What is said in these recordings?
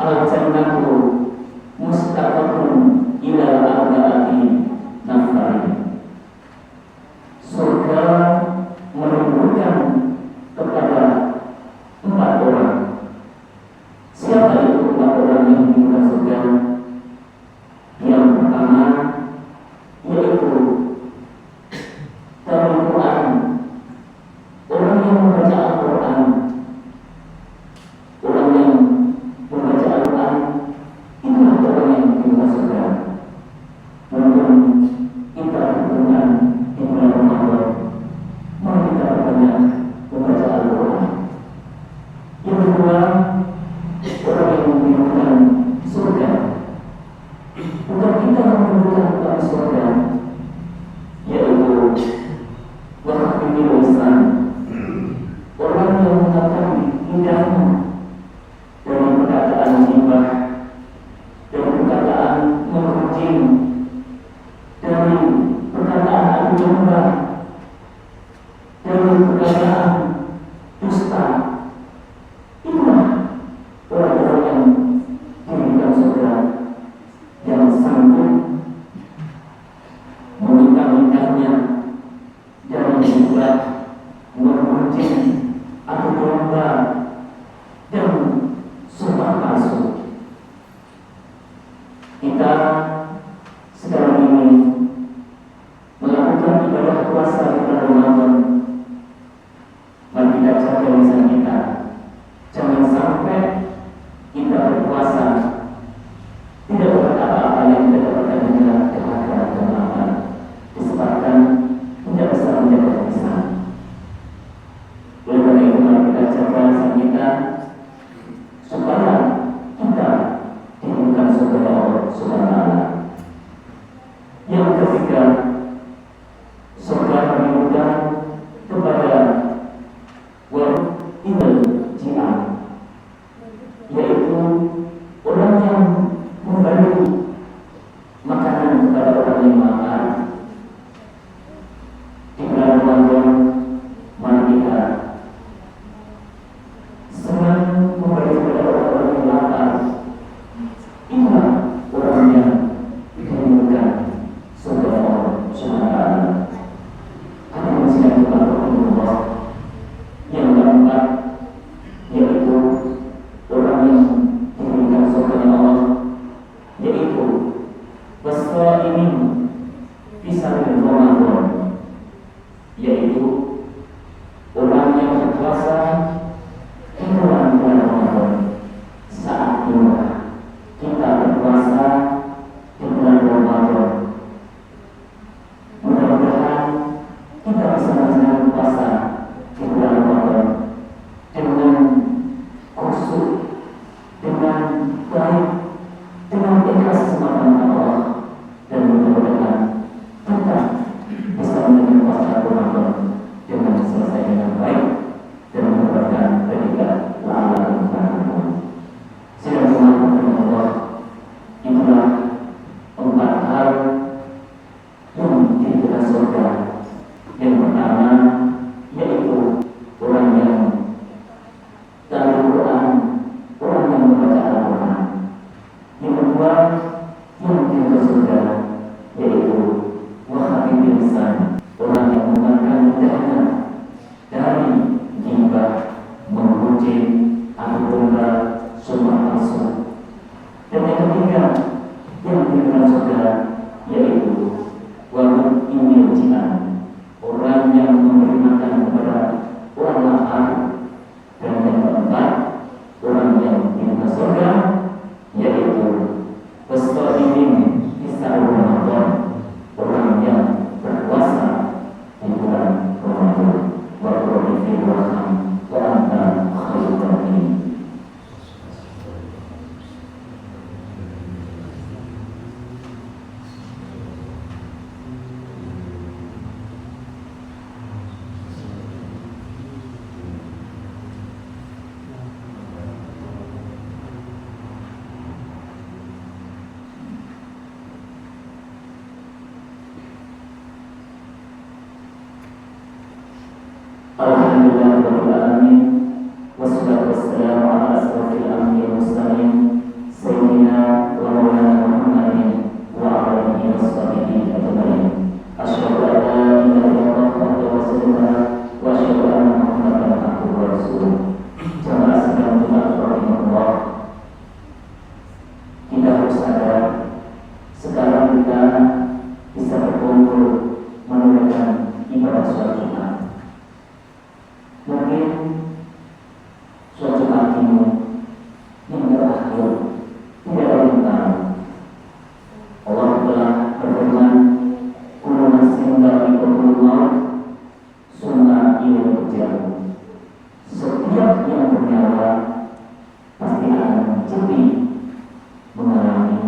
al-jannatu mustaqarrun ila arba'ati nafarin. Surga menunjukkan kepada 4 orang. Siapa itu 4 orang yang diminta surga? Yang pertama yaitu dalam Quran, orang yang membaca Al-Quran. Orang yang membaca Al-Quran itulah orang yang diminta surga. Mungkin kita berkenan di bulan Ramadan, mari kita berbanyak membaca Al-Quran. Yang kedua, orang yang menginginkan surga, bukan kita yang menginginkan surga, yaitu wahafidil Islam, orang yang mengetahui indahnya dari perkataan ghibah, dari perkataan menggunjing, dari perkataan adu domba, dari perkataan dusta. Itulah orang-orang yang diberikan surga, yang sanggup mengingkar-ingkarnya dari ghibah, menggunjing, adu domba, dan sumpah palsu. Kita sekarang ini melakukan ibadah puasa di bulan Ramadan. Mari kita jaga lisan kita. Jangan sampai kita berpuasa tidak berkata apa-apa yang tidak dapat menjelaskan kehancuran dan amal. Disebabkan tidak bisa menjaga lisan. Oleh karena itu mari kita jaga lisan kita supaya kita diberikan surga Allah Subhanahu wa Ta'ala. Yang ketiga, surga menunjukkan kepada wa'idul ji'an, yaitu orang yang memberi makanan kepada orang yang lapar. Di bulan Ramadan, mari kita senang memberi kepada orang yang lapar. Inilah orang yang diinginkan surga Allah Subhanahu wa Ta'ala. Ada manusia yang Allah. Yang keempat yaitu orang yang diinginkan surga Allah, yaitu wasaimin fisabilillah Ramadan, yaitu orang yang berpuasa di bulan Ramadan. Saat inilah kita berpuasa di bulan Ramadan. Mudah-mudahan kita bisa menjalankan puasa di bulan Ramadan dengan khusyuk, dengan baik, dengan ikhlas semata Allah, dan mudah-mudahan kita bisa menjalankan puasa Ramadan dengan selesai dengan baik dan mendapatkan predikat la'allahum yarhamun. Sidang dengan Allah, itulah 4 hal yang diberikan surga. Yang pertama yaitu orang yang tahu Quran, orang yang membaca Al-Quran. Yang kedua yang diberikan surga yaitu wahafidil lisan, orang yang menggunakan lidahnya dari ghibah, menggunjing, adu domba, sumpah palsu. Dan yang ketiga yang diberikan surga yaitu wa'idul ji'an, orang yang memberi makan kepada orang lapar. Dan yang keempat, orang yang diberikan surga yaitu wasaimin fisabilillah Ramadan, orang yang berpuasa di bulan Ramadan. Wa qul fi rahman wa anta khairur rahimin. Alhamdulillahirabbil alamin wassalatu wassalamu ala asrofil anbiya'i wal mursalin ilmu hingga akhir. Tidak ada yang tahu. Allah telah berfirman, kullu nafsin dha'iqatul maut, summa ilaihi turja'un. Setiap yang bernyawa pasti akan mencicipi mengalami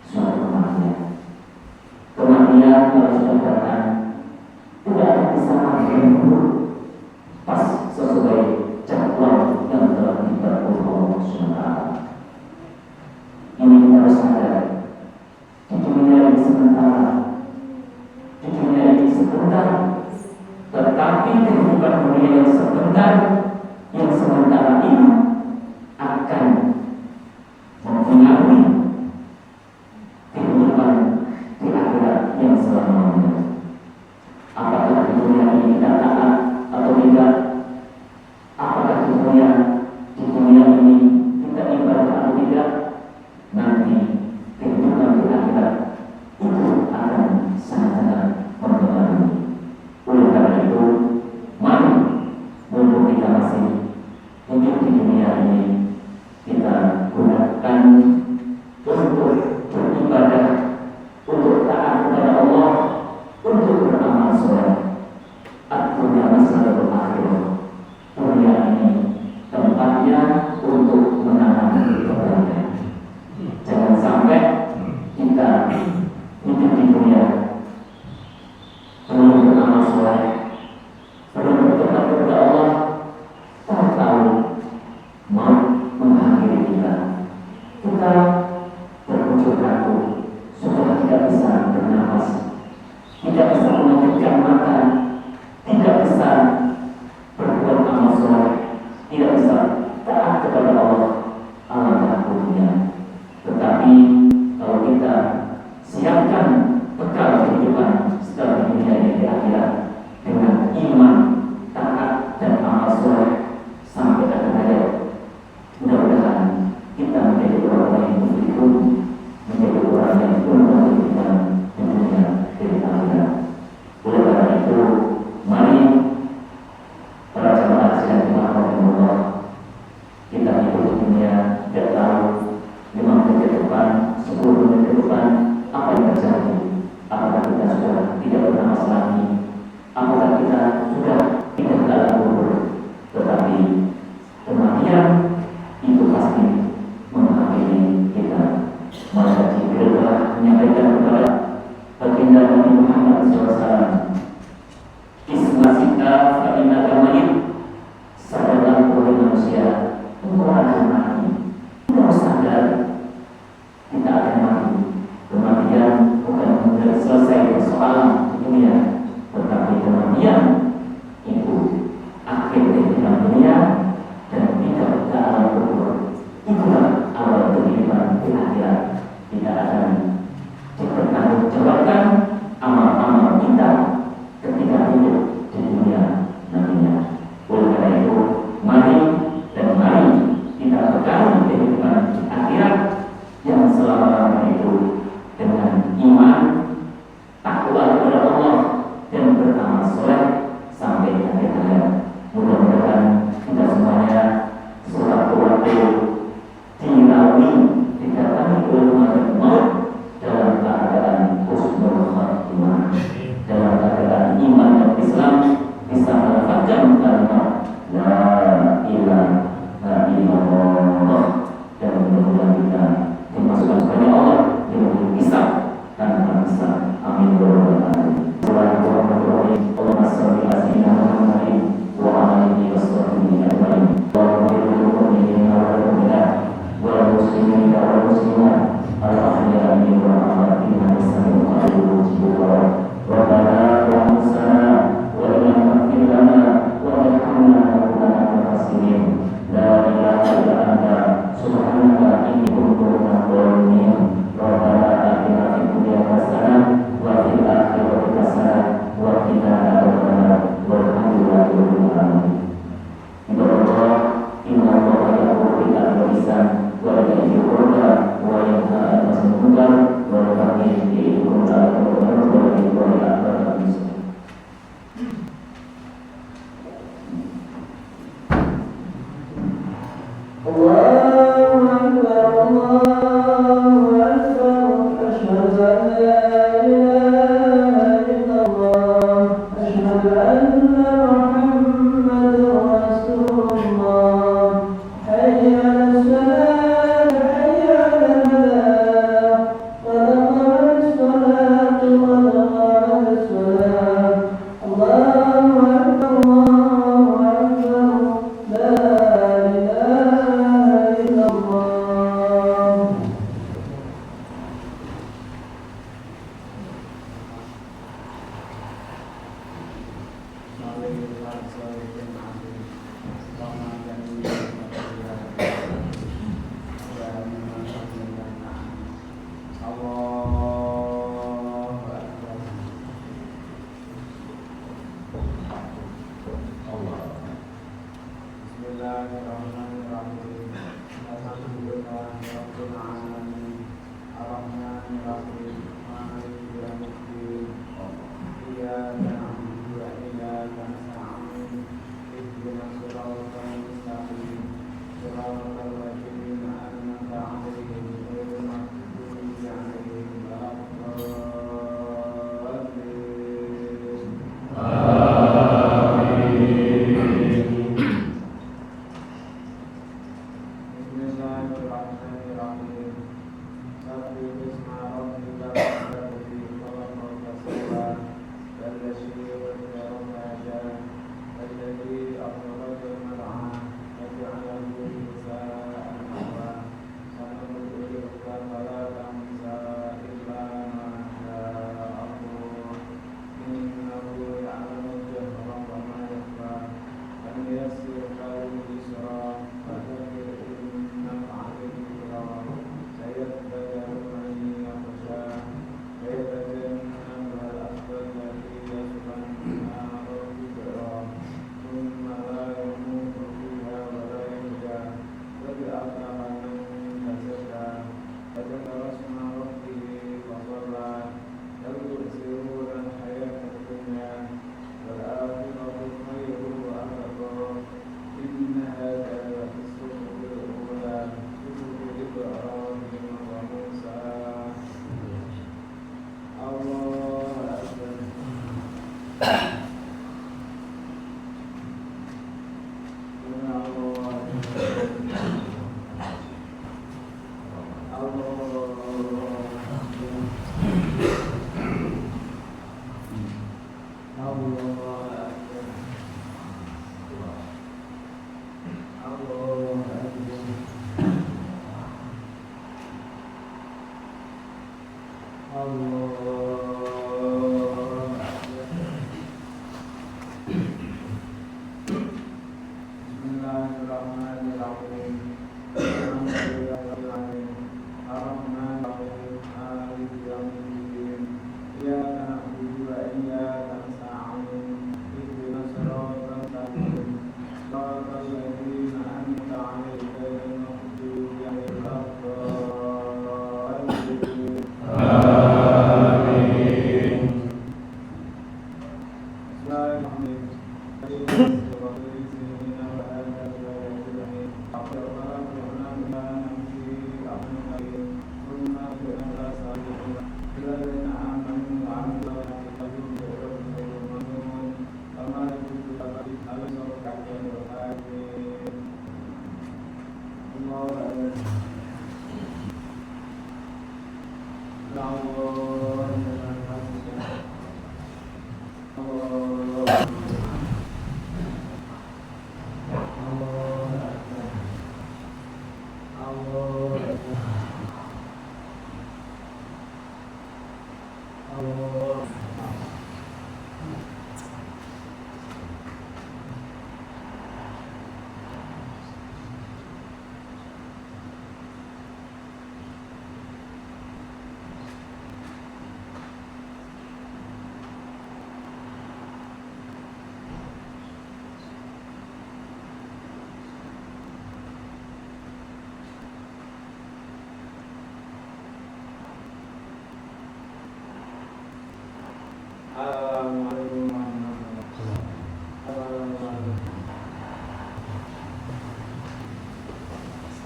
suatu kematian. Kematian kalau sudah datang tidak akan bisa menghibur pas sesuai jadwal yang telah diatur Allah SWT. Ini kita harus sadar, di dunia ini sementara, di dunia ini sebentar, tetapi kehidupan dunia yang sebentar, yang sementara ini akan mempengaruhi kehidupan di akhirat yang selamanya. Apakah di dunia ini kita taat atau tidak? Apakah di dunia ini kita ibadah atau tidak? Nanti kehidupan di akhirat itu akan sangat-sangat mempengaruhi. Oleh karena itu, mari mumpung kita masih hidup di dunia ini, kita gunakan untuk beribadah, untuk taat kepada Allah, untuk beramal soleh. Akhirnya masalah berakhir. Dunia ini tempatnya untuk menanam kebaikan. Jangan sampai kita hidup di dunia belum beramal soleh, belum bertobat kepada Allah, tahu-tahu mau mengakhiri kita. Kita berujung ragu, sudah tidak bisa bernapas, tidak bisa memejamkan mata, tidak bisa berbuat amal soleh, tidak bisa taat kepada Allah. Alangkah buruknya. Tetapi kalau kita siapkan bekal kehidupan setelah dunia ini di akhirat dengan iman, taat dan amal soleh sampai akhir hayat, mudah-mudahan kita menjadi orang yang bersyukur, menjadi orang yang berkehidupan di dunia dan di akhirat. Oleh karena itu, mari para jemaah sekalian Allah, kita hidup di dunia tidak tahu 5 menit ke depan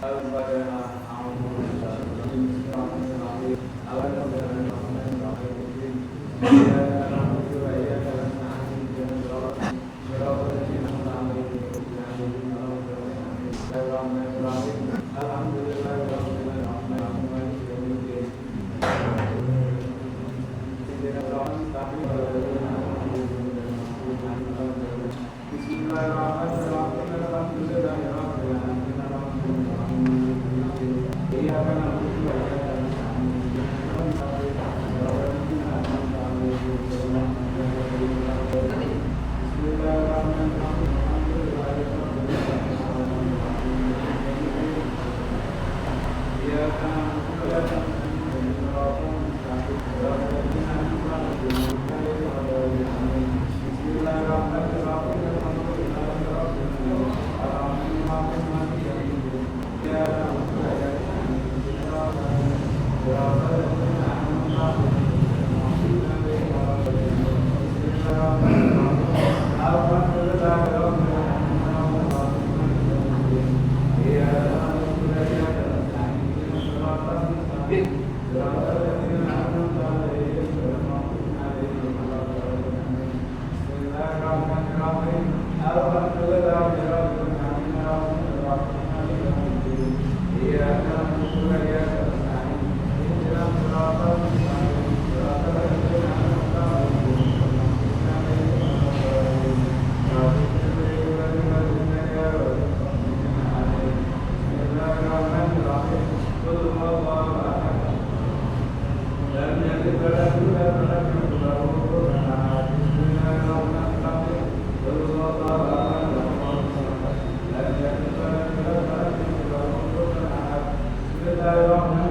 Bismillahirrahmanirrahim.